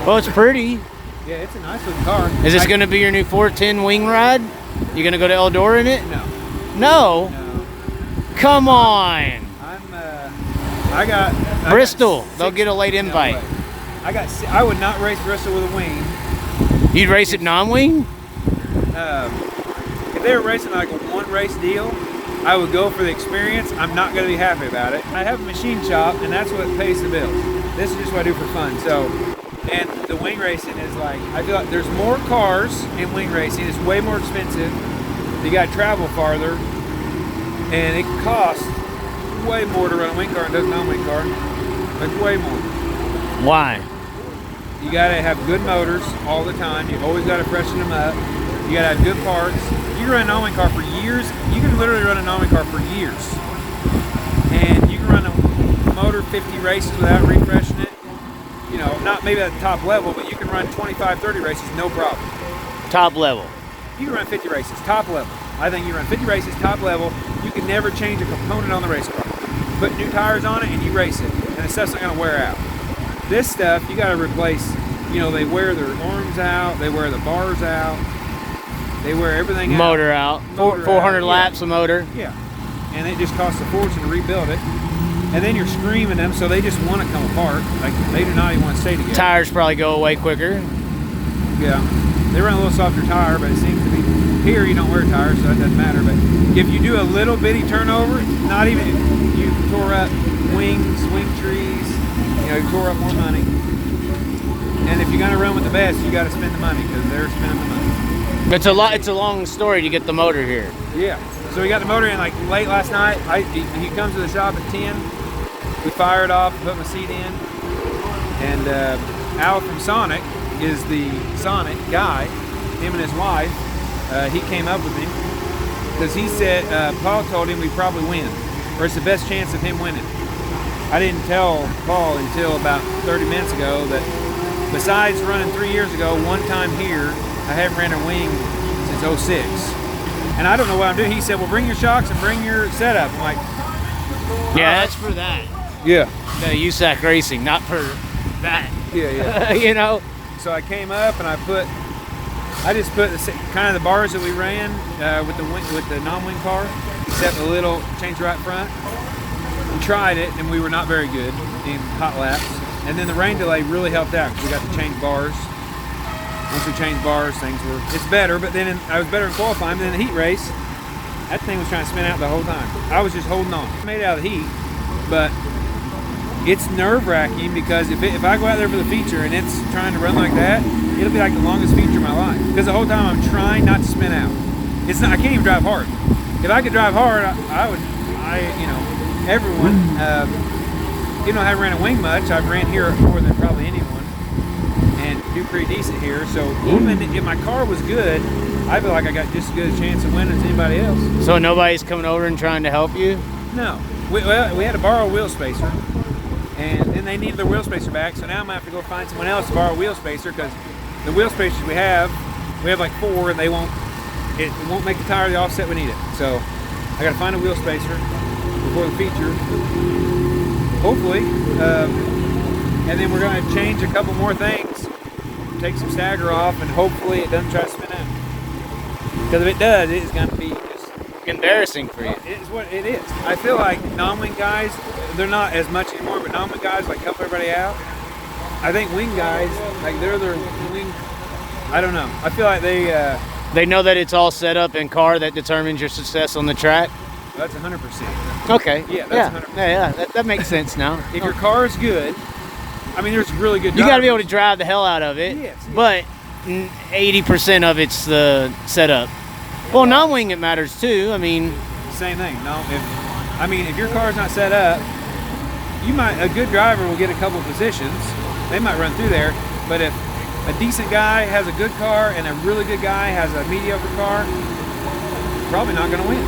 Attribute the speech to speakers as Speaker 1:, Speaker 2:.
Speaker 1: Well, it's pretty.
Speaker 2: Yeah, it's a nice looking car.
Speaker 1: Is this going to be your new 410 wing ride? You going to go to Eldora in it?
Speaker 2: No.
Speaker 1: No?
Speaker 2: No.
Speaker 1: Come on.
Speaker 2: I got
Speaker 1: Bristol. They'll get a late invite.
Speaker 2: I would not race Bristol with a wing.
Speaker 1: You'd race it non-wing?
Speaker 2: If they were racing like a one race deal, I would go for the experience. I'm not going to be happy about it. I have a machine shop, and that's what pays the bills. This is just what I do for fun. So, and the wing racing is like, I feel like there's more cars in wing racing. It's way more expensive. You got to travel farther, and it costs way more to run a wing car than it does a non-wing car. It's way more.
Speaker 1: Why?
Speaker 2: You got to have good motors all the time. You always got to freshen them up. You got to have good parts. You can run a non-wing car for years. You can literally run a non-wing car for years. And you can run a motor 50 races without refreshing it. You know, not maybe at the top level, but you can run 25, 30 races, no problem.
Speaker 1: Top level.
Speaker 2: You can run 50 races, top level. I think you run 50 races, top level. You can never change a component on the race car. Put new tires on it and you race it. And the stuff's not going to wear out. This stuff, you got to replace, you know, they wear their arms out, they wear the bars out, they wear everything out.
Speaker 1: Motor out. 400 laps of motor.
Speaker 2: Yeah. And it just costs a fortune to rebuild it. And then you're screaming them, so they just want to come apart. Like, they do not even want to stay together.
Speaker 1: Tires probably go away quicker.
Speaker 2: Yeah. They run a little softer tire, but it seems to be, here you don't wear tires, so that doesn't matter. But if you do a little bitty turnover, not even, you tore up wings, wing trees, you know, you tore up more money. And if you're going to run with the best, you got to spend the money, because they're spending the money.
Speaker 1: It's a long story to get the motor here.
Speaker 2: Yeah. So we got the motor in like late last night. He comes to the shop at 10. We fire it off, put my seat in. And Al from Sonic is the Sonic guy, him and his wife. He came up with me because he said, Paul told him we probably win, or it's the best chance of him winning. I didn't tell Paul until about 30 minutes ago that besides running 3 years ago, one time here, I haven't ran a wing since 06. And I don't know what I'm doing. He said, well, bring your shocks and bring your setup. I'm like,
Speaker 1: yeah, that's for that.
Speaker 2: Yeah.
Speaker 1: The USAC racing, not for that.
Speaker 2: Yeah, yeah.
Speaker 1: You know?
Speaker 2: So I came up and I just put the kind of the bars that we ran with the non-wing car, except a little change right front. We tried it and we were not very good in hot laps. And then the rain delay really helped out because we got to change bars. Once we changed bars, it's better, but then I was better in qualifying, but in the heat race, that thing was trying to spin out the whole time. I was just holding on. I made it out of the heat, but it's nerve-wracking because if I go out there for the feature and it's trying to run like that, it'll be like the longest feature of my life. Because the whole time I'm trying not to spin out. I can't even drive hard. If I could drive hard, everyone, even though I haven't ran a wing much, I've ran here more than probably anyone. And do pretty decent here. So even if my car was good, I feel like I got just as good a chance of winning as anybody else.
Speaker 1: So nobody's coming over and trying to help you?
Speaker 2: No. We had to borrow a wheel spacer, and then they needed their wheel spacer back. So now I'm gonna have to go find someone else to borrow a wheel spacer because the wheel spacers we have like 4, and it won't make the tire the offset we need it. So I got to find a wheel spacer before the feature, hopefully. And then we're going to change a couple more things, take some stagger off, and hopefully it doesn't try to spin out. Because if it does, it is going to be just
Speaker 1: embarrassing for you.
Speaker 2: It is what it is. I feel like non-wing guys, they're not as much anymore, but non-wing guys like help everybody out. I think wing guys, like they're their wing, I don't know. I feel like they
Speaker 1: know that it's all set up in car that determines your success on the track.
Speaker 2: That's 100%.
Speaker 1: Okay.
Speaker 2: Yeah, that's 100%.
Speaker 1: Yeah, that makes sense now.
Speaker 2: If your car is good, I mean, there's really good.
Speaker 1: You got to be able to drive the hell out of it. Yes. But 80% of it's the setup. Well, non-wing it matters too. I mean,
Speaker 2: same thing. No, if your car's not set up, a good driver will get a couple positions. They might run through there, but if a decent guy has a good car and a really good guy has a mediocre car, probably not going to win.